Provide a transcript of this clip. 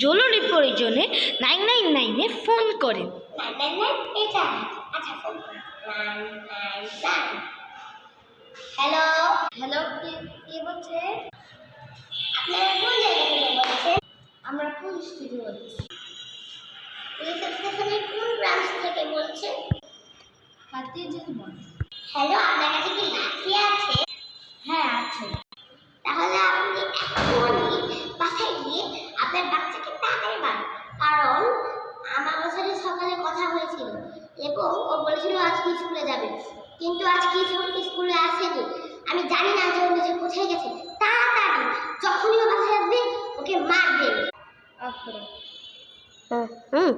জরুরি প্রয়োজনে 999-এ ফোন করেন। হ্যালো হ্যালো, কে বলছে? আপনারা কোন জায়গা থেকে বলছেন? আমরা পুলিশ থেকে বলছি। পুলিশ স্টেশনের কোন ব্রাঞ্চ থেকে বলছেন? হ্যালো, আপনার কাছে কি লাঠি আছে? হ্যাঁ আছে। তাহলে আপনি এখনই বাসায় গিয়ে আপনার বাচ্চাকে তাড়াতাড়ি মারুন, কারণ আমার সাথে সকালে কথা হয়েছিল এবং ও বলেছিল আজকে স্কুলে যাবে, কিন্তু আজকে স্কুলে আসেনি। আমি জানি না যে ও নিজে কোথায় গেছে। তাড়াতাড়ি যখনই ও বাসায় আসবে ওকে মারবেন। হুম।